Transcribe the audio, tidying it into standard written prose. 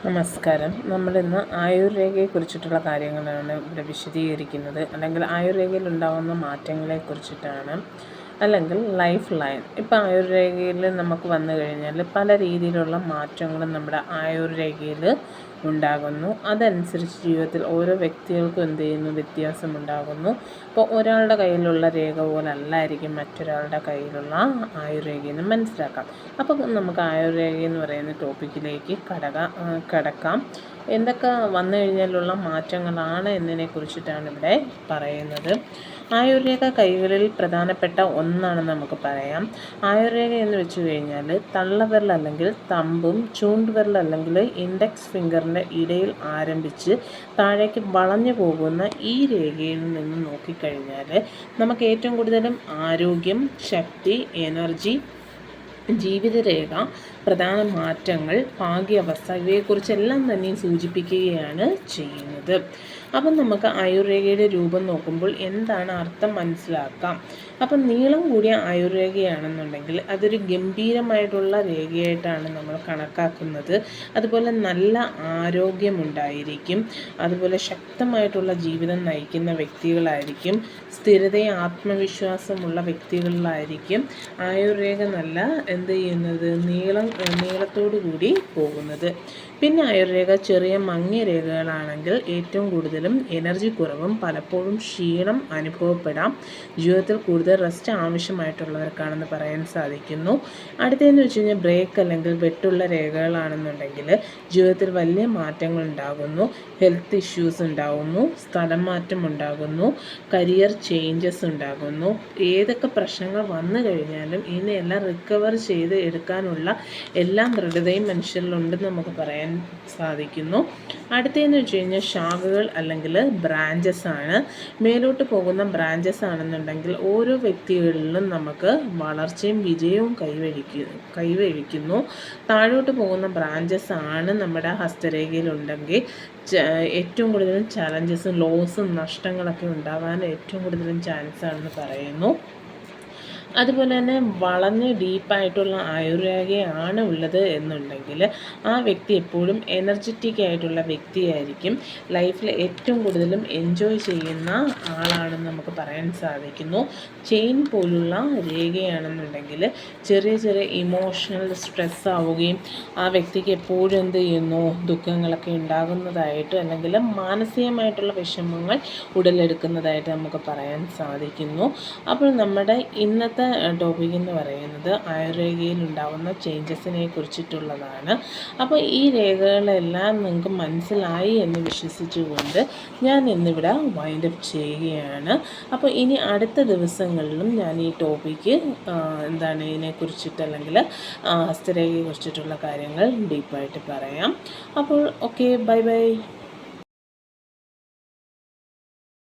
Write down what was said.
നമസ്കാരം. നമ്മളിന്ന് ആയുർരേഖയെക്കുറിച്ചിട്ടുള്ള കാര്യങ്ങളാണ് ഇവിടെ വിശദീകരിക്കുന്നത്. അല്ലെങ്കിൽ ആയുർരേഖയിൽ ഉണ്ടാകുന്ന മാറ്റങ്ങളെക്കുറിച്ചിട്ടാണ്. അല്ലെങ്കിൽ ലൈഫ് ലൈൻ. ഇപ്പോൾ ആയുർരേഖയിൽ നമുക്ക് വന്നു കഴിഞ്ഞാൽ പല രീതിയിലുള്ള മാറ്റങ്ങളും നമ്മുടെ ആയുർരേഖയിൽ ഉണ്ടാകുന്നു. അതനുസരിച്ച് ജീവിതത്തിൽ ഓരോ വ്യക്തികൾക്കും എന്ത് ചെയ്യുന്നു, വ്യത്യാസമുണ്ടാകുന്നു. ഇപ്പോൾ ഒരാളുടെ കയ്യിലുള്ള രേഖ പോലെ അല്ലായിരിക്കും മറ്റൊരാളുടെ കയ്യിലുള്ള ആയുർരേഖയെന്ന് മനസ്സിലാക്കാം. അപ്പോൾ നമുക്ക് ആയുർരേഖ എന്ന് പറയുന്ന ടോപ്പിക്കിലേക്ക് കടക്കാം. എന്തൊക്കെ വന്നു കഴിഞ്ഞാലുള്ള മാറ്റങ്ങളാണ് എന്നതിനെക്കുറിച്ചിട്ടാണ് ഇവിടെ പറയുന്നത്. ആയുർരേഖ കൈകളിൽ പ്രധാനപ്പെട്ട ഒന്നാണെന്ന് നമുക്ക് പറയാം. ആയുർരേഖ എന്ന് വെച്ച് കഴിഞ്ഞാൽ തള്ളവിരൽ അല്ലെങ്കിൽ തമ്പും ചൂണ്ടുവിരൽ അല്ലെങ്കിൽ ഇൻഡെക്സ് ഫിംഗറിൻ്റെ ഇടയിൽ ആരംഭിച്ച് താഴേക്ക് വളഞ്ഞു പോകുന്ന ഈ രേഖയിൽ നിന്ന് നോക്കിക്കഴിഞ്ഞാൽ നമുക്ക് ഏറ്റവും കൂടുതലും ആരോഗ്യം, ശക്തി, എനർജി, ജീവിതരേഖ, പ്രധാന മാറ്റങ്ങൾ, ഭാഗ്യാവസ്ഥ ഇവയെക്കുറിച്ചെല്ലാം തന്നെ സൂചിപ്പിക്കുകയാണ് ചെയ്യുന്നത്. അപ്പം നമുക്ക് ആയുർരേഖയുടെ രൂപം നോക്കുമ്പോൾ എന്താണ് അർത്ഥം മനസ്സിലാക്കാം. അപ്പം നീളം കൂടിയ ആയുർരേഖയാണെന്നുണ്ടെങ്കിൽ അതൊരു ഗംഭീരമായിട്ടുള്ള രേഖയായിട്ടാണ് നമ്മൾ കണക്കാക്കുന്നത്. അതുപോലെ നല്ല ആരോഗ്യമുണ്ടായിരിക്കും. അതുപോലെ ശക്തമായിട്ടുള്ള ജീവിതം നയിക്കുന്ന വ്യക്തികളായിരിക്കും. സ്ഥിരതയും ആത്മവിശ്വാസമുള്ള വ്യക്തികളിലായിരിക്കും ആയുർരേഖ നല്ല എന്ത് ചെയ്യുന്നത്, നീളത്തോടു കൂടി പോകുന്നത്. പിന്നെ ആയുർരേഖ ചെറിയ മങ്ങിയ രേഖകളാണെങ്കിൽ ഏറ്റവും കൂടുതലും എനർജി കുറവും പലപ്പോഴും ക്ഷീണം അനുഭവപ്പെടാം. ജീവിതത്തിൽ കൂടുതൽ റെസ്റ്റ് ആവശ്യമായിട്ടുള്ളവർക്കാണെന്ന് പറയാൻ സാധിക്കുന്നു. അടുത്തതെന്ന് വെച്ച് കഴിഞ്ഞാൽ ബ്രേക്ക് അല്ലെങ്കിൽ വെട്ടുള്ള രേഖകളാണെന്നുണ്ടെങ്കിൽ ജീവിതത്തിൽ വലിയ മാറ്റങ്ങൾ ഉണ്ടാകുന്നു. ഹെൽത്ത് ഇഷ്യൂസ് ഉണ്ടാകുന്നു, സ്ഥലം മാറ്റം ഉണ്ടാകുന്നു, കരിയർ ചേഞ്ചസ് ഉണ്ടാകുന്നു. ഏതൊക്കെ പ്രശ്നങ്ങൾ വന്നു കഴിഞ്ഞാലും ഇതിനെല്ലാം റിക്കവർ ചെയ്ത് എടുക്കാനുള്ള എല്ലാ ദൃഢതയും മനുഷ്യരിലുണ്ടെന്ന് നമുക്ക് പറയാൻ സാധിക്കുന്നു. അടുത്തതെന്ന് വെച്ച് കഴിഞ്ഞാൽ ശാഖകൾ അല്ലെങ്കിൽ ബ്രാഞ്ചസ് ആണ്. മേലോട്ട് പോകുന്ന ബ്രാഞ്ചസ് ആണെന്നുണ്ടെങ്കിൽ ഓരോ വ്യക്തികളിലും നമുക്ക് വളർച്ചയും വിജയവും കൈവരിക്കുന്നു. താഴോട്ട് പോകുന്ന ബ്രാഞ്ചസ് ആണ് നമ്മുടെ ഹസ്തരേഖയിലുണ്ടെങ്കിൽ ഏറ്റവും കൂടുതലും ചലഞ്ചസും ലോസും നഷ്ടങ്ങളൊക്കെ ഉണ്ടാകാൻ ഏറ്റവും കൂടുതലും ചാൻസ് ആണെന്ന് പറയുന്നു. അതുപോലെ തന്നെ വളഞ്ഞ് ഡീപ്പായിട്ടുള്ള ആയുർരേഖയാണ് ഉള്ളത് എന്നുണ്ടെങ്കിൽ ആ വ്യക്തി എപ്പോഴും എനർജറ്റിക് ആയിട്ടുള്ള വ്യക്തിയായിരിക്കും. ലൈഫിൽ ഏറ്റവും കൂടുതലും എൻജോയ് ചെയ്യുന്ന ആളാണെന്ന് നമുക്ക് പറയാൻ സാധിക്കുന്നു. ചെയിൻ പോലുള്ള രേഖയാണെന്നുണ്ടെങ്കിൽ ചെറിയ ചെറിയ ഇമോഷണൽ സ്ട്രെസ് ആവുകയും ആ വ്യക്തിക്ക് എപ്പോഴും എന്ത് ചെയ്യുന്നു, ദുഃഖങ്ങളൊക്കെ ഉണ്ടാകുന്നതായിട്ട് അല്ലെങ്കിൽ മാനസികമായിട്ടുള്ള വിഷമങ്ങൾ ഉടലെടുക്കുന്നതായിട്ട് നമുക്ക് പറയാൻ സാധിക്കുന്നു. അപ്പോൾ നമ്മുടെ ഇന്നത്തെ ടോപ്പിക് എന്ന് പറയുന്നത് ആയുർരേഖയിൽ ഉണ്ടാകുന്ന ചേഞ്ചസിനെ കുറിച്ചിട്ടുള്ളതാണ്. അപ്പോൾ ഈ രേഖകളെല്ലാം നിങ്ങൾക്ക് മനസ്സിലായി എന്ന് വിശ്വസിച്ചുകൊണ്ട് ഞാൻ ഇന്നിവിടെ വൈൻഡപ്പ് ചെയ്യുകയാണ്. അപ്പോൾ ഇനി അടുത്ത ദിവസങ്ങളിലും ഞാൻ ഈ ടോപ്പിക്ക് ഇതിനെക്കുറിച്ചിട്ട് അല്ലെങ്കിൽ ഹസ്തരേഖയെ കുറിച്ചിട്ടുള്ള കാര്യങ്ങൾ ഡീപ്പായിട്ട് പറയാം. അപ്പോൾ ഓക്കെ, ബൈ ബൈ.